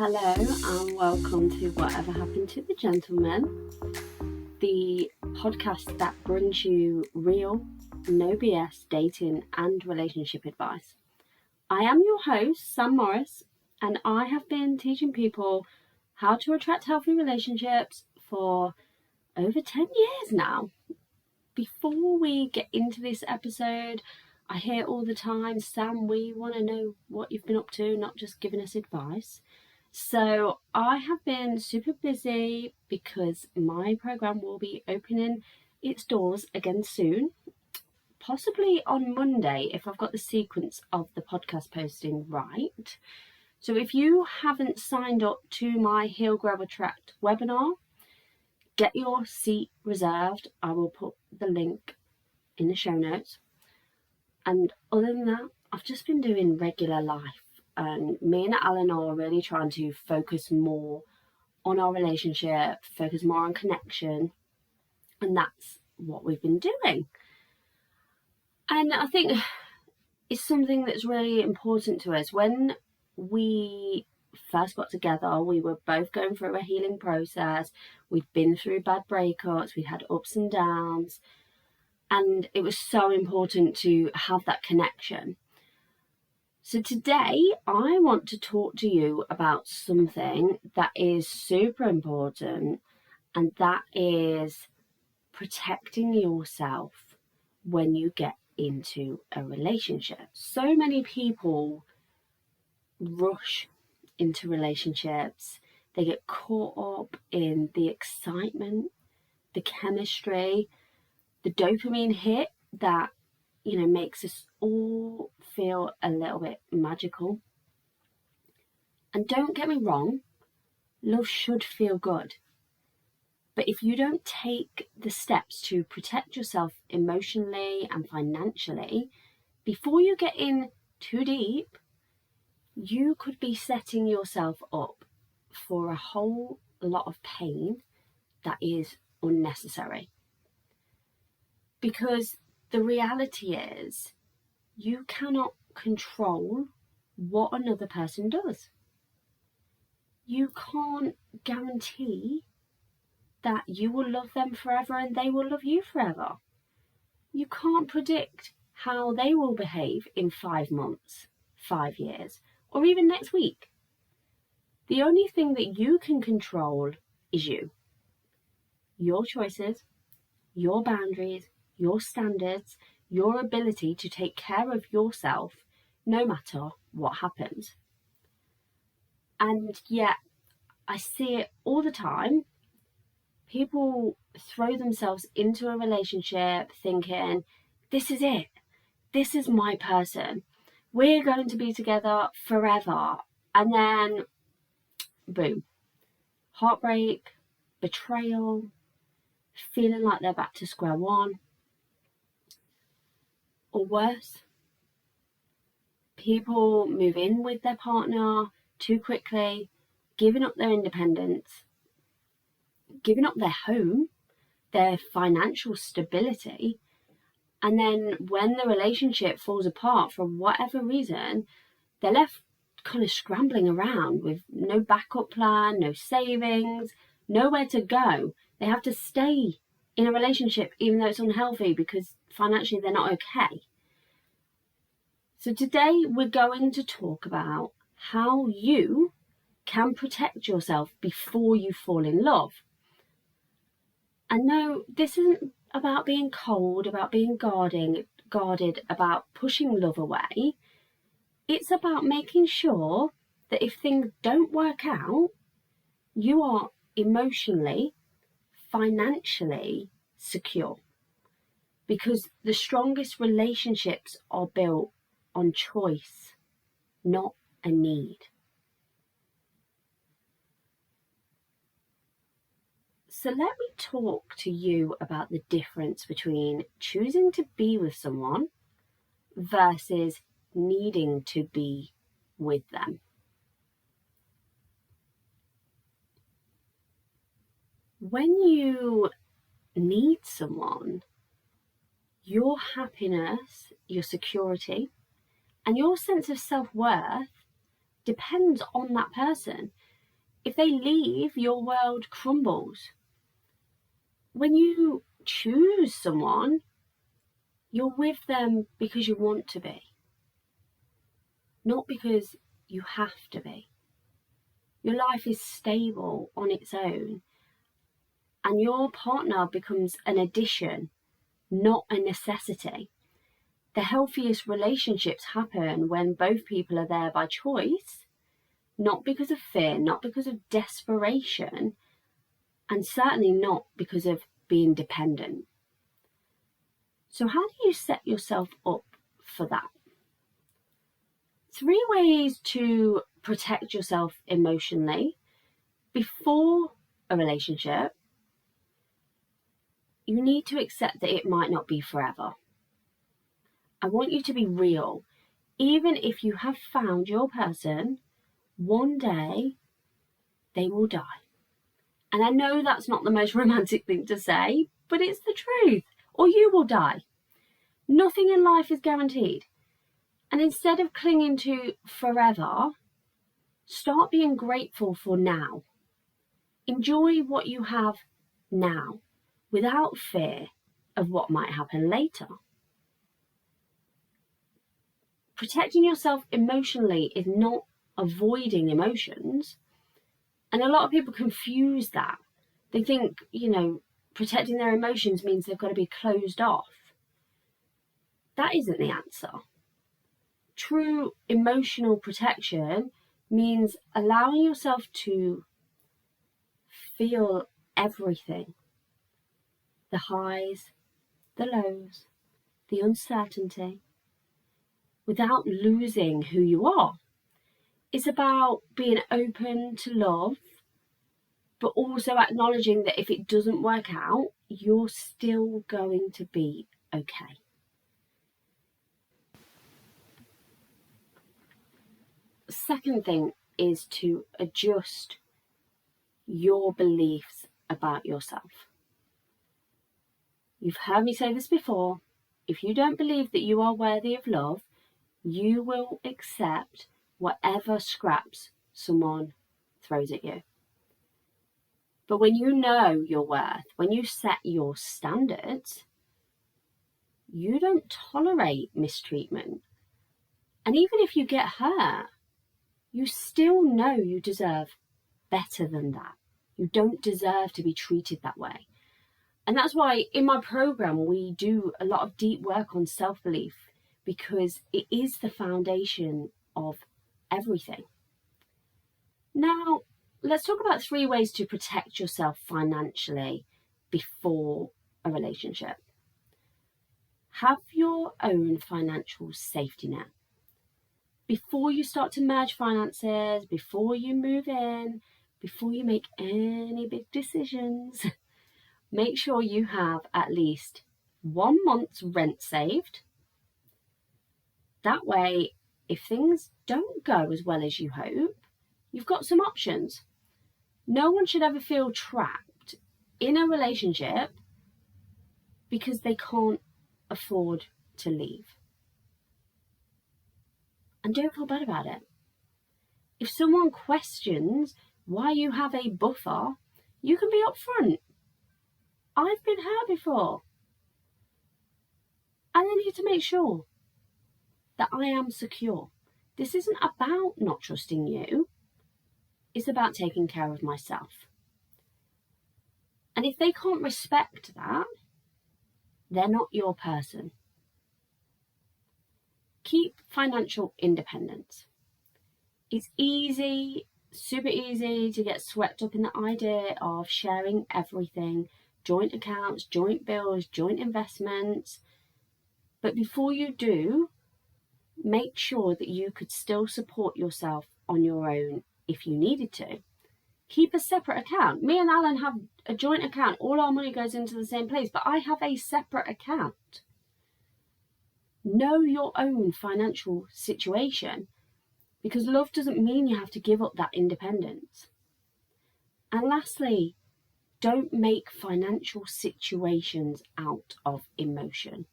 Hello and welcome to Whatever Happened to the Gentleman, the podcast that brings you real, no BS dating and relationship advice. I am your host, Sam Morris, and I have been teaching people how to attract healthy relationships for over 10 years now. Before we get into this episode, I hear all the time, Sam, we want to know what you've been up to, not just giving us advice. So I have been super busy because my program will be opening its doors again soon, possibly on Monday if I've got the sequence of the podcast posting right. So if you haven't signed up to my Heal, Grow, Attract webinar, get your seat reserved. I will put the link in the show notes. And other than that, I've just been doing regular life. And me and Alan are really trying to focus more on our relationship, focus more on connection. And that's what we've been doing. And I think it's something that's really important to us. When we first got together, we were both going through a healing process. We'd been through bad breakups. We'd had ups and downs. And it was so important to have that connection. So today I want to talk to you about something that is super important, and that is protecting yourself when you get into a relationship. So many people rush into relationships. They get caught up in the excitement, the chemistry, the dopamine hit that makes us all feel a little bit magical. And don't get me wrong, love should feel good. But if you don't take the steps to protect yourself emotionally and financially, before you get in too deep, you could be setting yourself up for a whole lot of pain that is unnecessary. Because the reality is, you cannot control what another person does. You can't guarantee that you will love them forever and they will love you forever. You can't predict how they will behave in 5 months, 5 years, or even next week. The only thing that you can control is you. Your choices, your boundaries, your standards, your ability to take care of yourself no matter what happens. And yet, I see it all the time. People throw themselves into a relationship thinking, this is it. This is my person. We're going to be together forever. And then, boom. Heartbreak, betrayal, feeling like they're back to square one. Or worse, people move in with their partner too quickly, giving up their independence, giving up their home, their financial stability, and then when the relationship falls apart for whatever reason, they're left kind of scrambling around with no backup plan, no savings, nowhere to go. They have to stay in a relationship even though it's unhealthy because financially they're not okay. So today we're going to talk about how you can protect yourself before you fall in love. And no, this isn't about being cold, about being guarded, about pushing love away. It's about making sure that if things don't work out, you are emotionally, financially secure. Because the strongest relationships are built on choice, not a need. So let me talk to you about the difference between choosing to be with someone versus needing to be with them. When you need someone, your happiness, your security, and your sense of self-worth depends on that person. If they leave, your world crumbles. When you choose someone, you're with them because you want to be, not because you have to be. Your life is stable on its own, and your partner becomes an addition, not a necessity. The healthiest relationships happen when both people are there by choice, not because of fear, not because of desperation, and certainly not because of being dependent. So how do you set yourself up for that? 3 ways to protect yourself emotionally before a relationship. You need to accept that it might not be forever. I want you to be real. Even if you have found your person, one day they will die. And I know that's not the most romantic thing to say, but it's the truth. Or you will die. Nothing in life is guaranteed. And instead of clinging to forever, start being grateful for now. Enjoy what you have now without fear of what might happen later. Protecting yourself emotionally is not avoiding emotions. And a lot of people confuse that. They think, protecting their emotions means they've got to be closed off. That isn't the answer. True emotional protection means allowing yourself to feel everything. The highs, the lows, the uncertainty, without losing who you are. It's about being open to love, but also acknowledging that if it doesn't work out, you're still going to be okay. The second thing is to adjust your beliefs about yourself. You've heard me say this before. If you don't believe that you are worthy of love, you will accept whatever scraps someone throws at you. But when you know your worth, when you set your standards, you don't tolerate mistreatment. And even if you get hurt, you still know you deserve better than that. You don't deserve to be treated that way. And that's why in my program, we do a lot of deep work on self-belief, because it is the foundation of everything. Now, let's talk about 3 ways to protect yourself financially before a relationship. Have your own financial safety net. Before you start to merge finances, before you move in, before you make any big decisions, make sure you have at least 1 month's rent saved. That way, if things don't go as well as you hope, you've got some options. No one should ever feel trapped in a relationship because they can't afford to leave. And don't feel bad about it. If someone questions why you have a buffer, you can be upfront. I've been hurt before. And I need to make sure that I am secure. This isn't about not trusting you. It's about taking care of myself. And if they can't respect that, they're not your person. Keep financial independence. It's easy, super easy to get swept up in the idea of sharing everything, joint accounts, joint bills, joint investments. But before you do, make sure that you could still support yourself on your own if you needed to. Keep a separate account. Me and Alan have a joint account. All our money goes into the same place, but I have a separate account. Know your own financial situation, because love doesn't mean you have to give up that independence. And lastly, don't make financial situations out of emotion.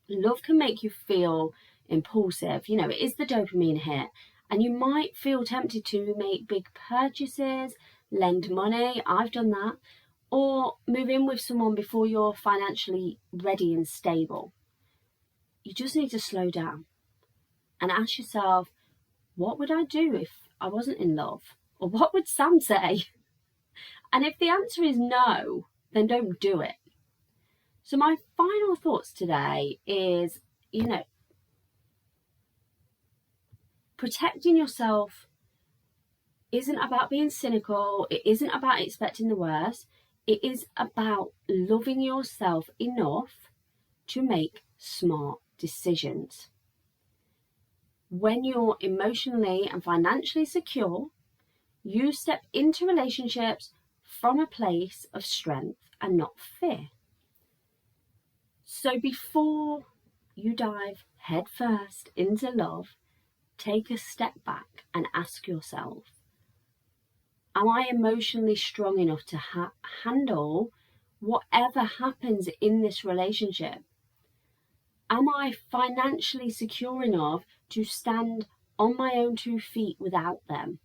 Love can make you feel impulsive. It is the dopamine hit, And you might feel tempted to make big purchases, lend money, I've done that, or move in with someone before you're financially ready and stable. You just need to slow down and ask yourself, what would I do if I wasn't in love? Or what would Sam say? And if the answer is no, then don't do it. So my final thoughts today is, protecting yourself isn't about being cynical. It isn't about expecting the worst. It is about loving yourself enough to make smart decisions. When you're emotionally and financially secure, you step into relationships from a place of strength and not fear. So before you dive headfirst into love, take a step back and ask yourself, am I emotionally strong enough to handle whatever happens in this relationship? Am I financially secure enough to stand on my own 2 feet without them?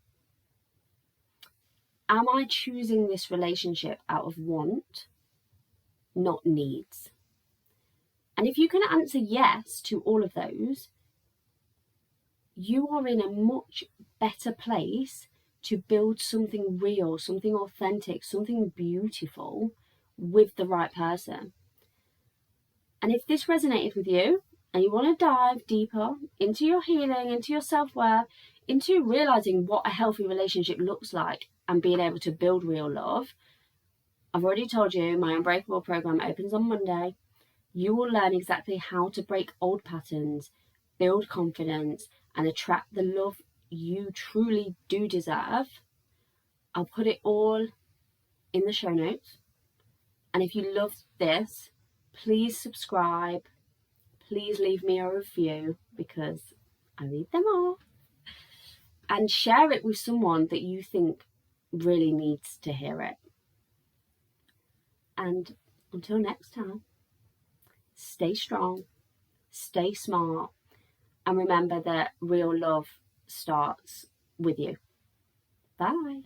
Am I choosing this relationship out of want, not needs? And if you can answer yes to all of those, you are in a much better place to build something real, something authentic, something beautiful with the right person. And if this resonated with you and you want to dive deeper into your healing, into your self-worth, into realizing what a healthy relationship looks like and being able to build real love, I've already told you my Unbreakable program opens on Monday. You will learn exactly how to break old patterns, build confidence, and attract the love you truly do deserve. I'll put it all in the show notes. And if you love this, please subscribe. Please leave me a review because I read them all. And share it with someone that you think really needs to hear it. And until next time, stay strong, stay smart, and remember that real love starts with you. Bye.